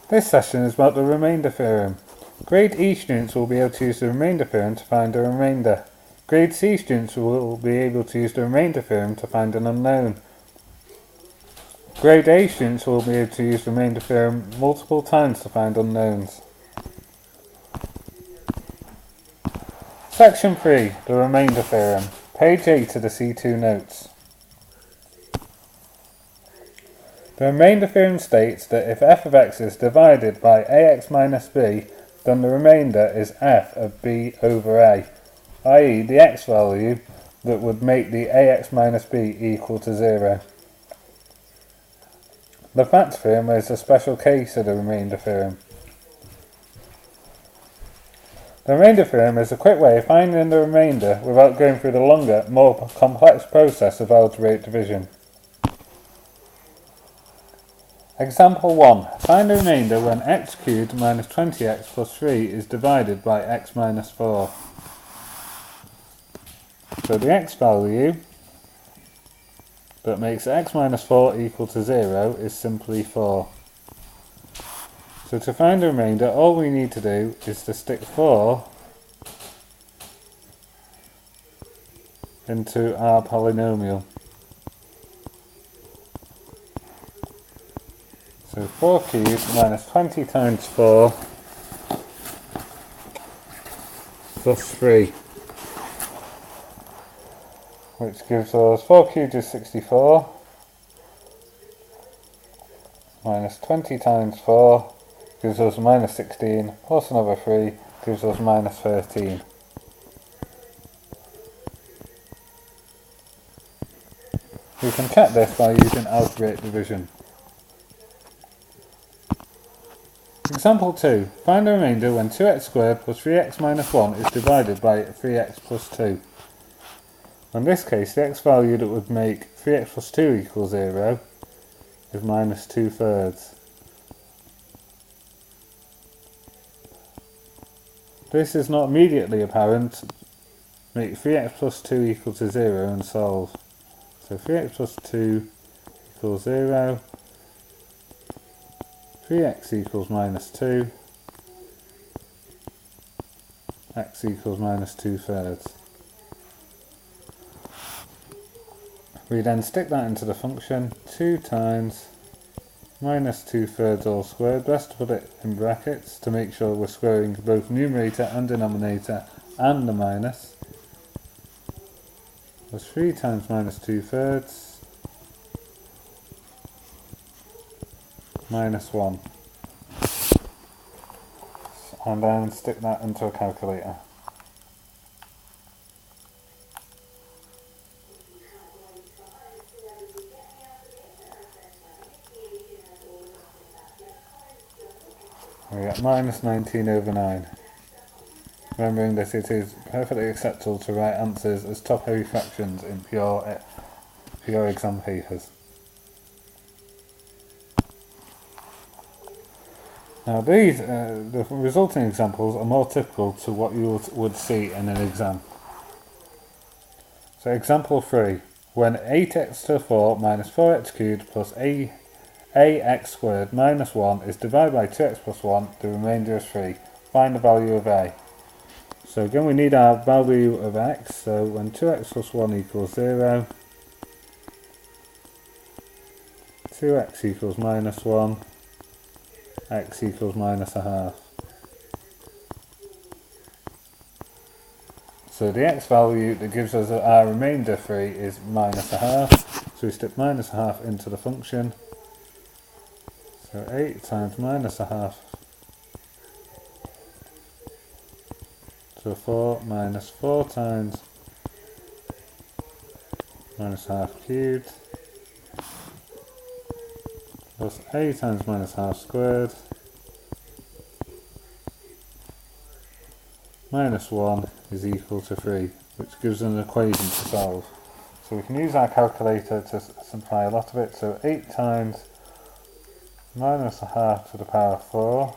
This session is about the remainder theorem. Grade E students will be able to use the remainder theorem to find a remainder. Grade C students will be able to use the remainder theorem to find an unknown. Grade A students will be able to use the remainder theorem multiple times to find unknowns. Section 3, the remainder theorem. Page 8 of the C2 notes. The remainder theorem states that if f of x is divided by ax minus b, then the remainder is f of b over a, i.e. the x value that would make the ax minus b equal to 0. The fact theorem is a special case of the remainder theorem. The remainder theorem is a quick way of finding the remainder without going through the longer, more complex process of algebraic division. Example 1. Find the remainder when x cubed minus 20x plus 3 is divided by x minus 4. So the x value that makes x minus 4 equal to 0 is simply 4. So to find the remainder, all we need to do is to stick 4 into our polynomial. So 4 cubed minus 20 times 4 plus 3, which gives us 4 cubed is 64, minus 20 times 4 gives us minus 16, plus another 3 gives us minus 13. We can check this by using algebraic division. Example 2. Find the remainder when 2x squared plus 3x minus 1 is divided by 3x plus 2. In this case, the x value that would make 3x plus 2 equals 0 is minus 2/3. This is not immediately apparent. Make 3x plus 2 equal to 0 and solve. So 3x plus 2 equals 0. 3x equals minus 2, x equals minus 2/3. We then stick that into the function, 2 times minus 2/3 all squared. Best to put it in brackets to make sure we're squaring both numerator and denominator and the minus. Plus 3 times minus 2/3. Minus 1, and then stick that into a calculator. We get minus 19 over 9. Remembering that it is perfectly acceptable to write answers as top-heavy fractions in pure exam papers. Now the resulting examples are more typical to what you would see in an exam. So example 3, when 8x to the 4 minus 4x cubed plus ax squared minus 1 is divided by 2x plus 1, the remainder is 3. Find the value of a. So again we need our value of x, so when 2x plus 1 equals 0, 2x equals minus 1, x equals minus a half. So the x value that gives us our remainder 3 is minus a half. So we stick minus a half into the function. So 8 times minus a half to the 4 minus 4 times minus a half cubed plus a times minus half squared minus 1 is equal to 3, which gives an equation to solve. So we can use our calculator to simplify a lot of it. So 8 times minus a half to the power 4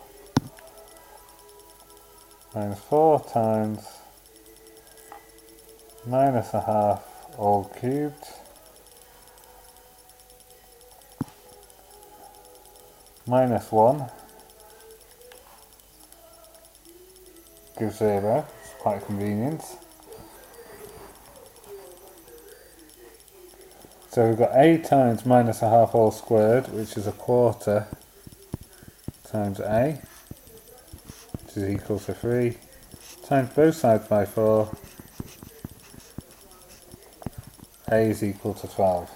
minus 4 times minus a half all cubed minus 1 gives 0. It's quite convenient. So we've got a times minus a half all squared, which is a quarter times a, which is equal to 3, times both sides by 4, a is equal to 12.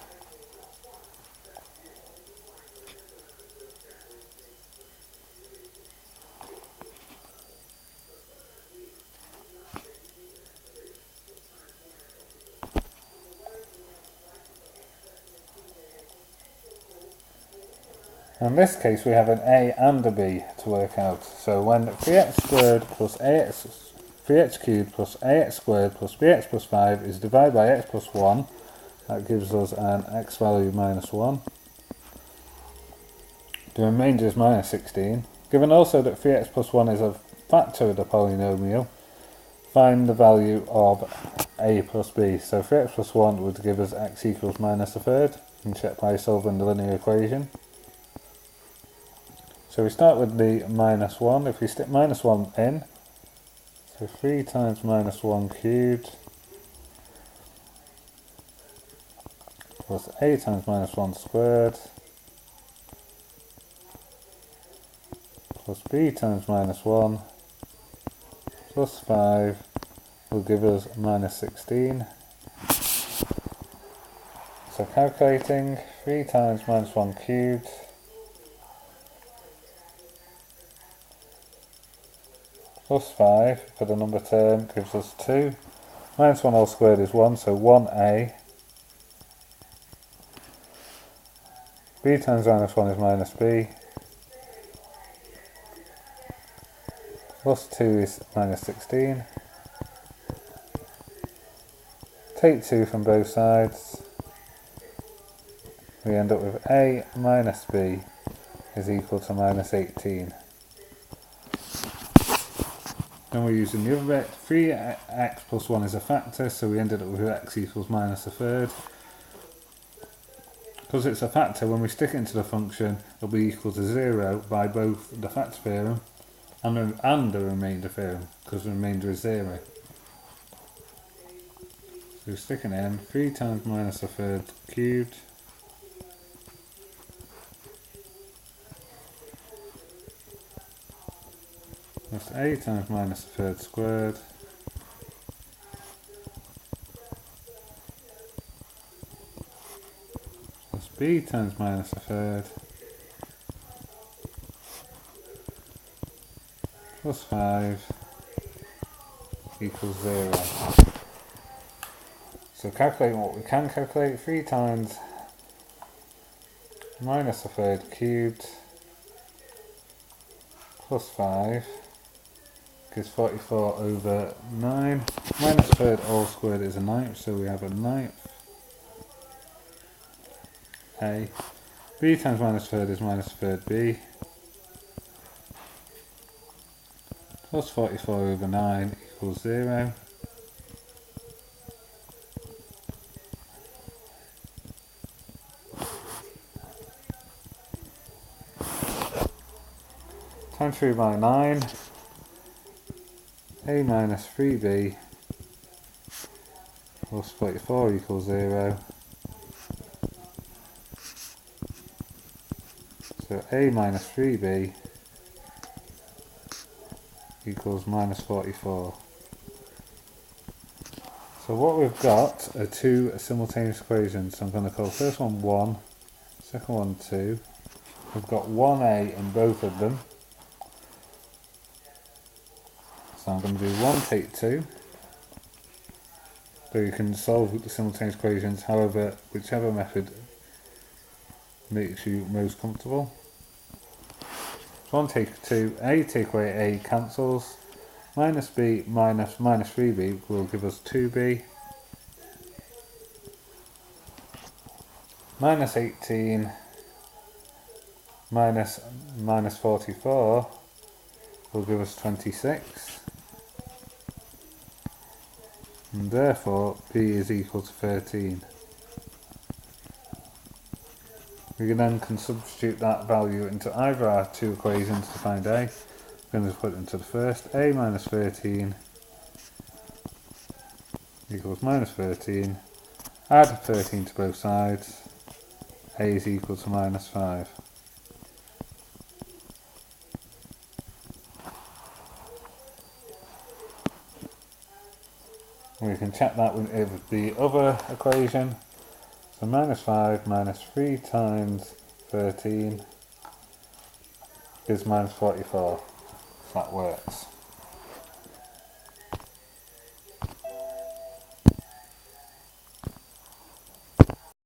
In this case we have an a and a b to work out. So when 3x squared plus 3x cubed plus ax squared plus bx plus 5 is divided by x plus 1, that gives us an x value minus 1. The remainder is minus 16. Given also that 3x plus 1 is a factor of the polynomial, find the value of a plus b. So 3x plus 1 would give us x equals minus a third, and check by solving the linear equation. So we start with the minus 1. If we stick minus 1 in, so 3 times minus 1 cubed plus a times minus 1 squared plus b times minus 1 plus 5 will give us minus 16. So calculating 3 times minus 1 cubed plus 5 for the number term gives us 2. Minus 1 all squared is 1, so 1a. b times minus 1 is minus b. Plus 2 is minus 16. Take 2 from both sides. We end up with a minus b is equal to minus 18. Then we're using the other bit. 3x plus 1 is a factor, so we ended up with x equals minus a third. Because it's a factor, when we stick it into the function, it'll be equal to 0 by both the factor theorem and the remainder theorem, because the remainder is 0. So we're sticking in 3 times minus a third cubed plus a times minus a third squared plus b times minus a third plus 5 equals 0. So calculating what we can calculate, 3 times minus a third cubed plus 5 gives 44 over 9. Minus a third all squared is a ninth, so we have a ninth. A. B times minus a third is minus a third b. Plus 44 over 9 equals 0. Times 3 by 9. A minus 3b plus 44 equals 0. So a minus 3b equals minus 44. So what we've got are two simultaneous equations. So I'm going to call the first one 1, second one 2. We've got 1a in both of them. So I'm going to do 1 take 2. So you can solve the simultaneous equations however, whichever method makes you most comfortable. So 1 take 2, a take away a cancels. Minus b minus 3b will give us 2b. Minus 18 minus 44 will give us 26. And therefore b is equal to 13. We can then substitute that value into either our two equations to find a. going to put it into the first. A minus 13 equals minus 13. Add 13 to both sides. A is equal to minus 5. We can check that with the other equation. So minus 5 minus 3 times 13 is minus 44. So that works.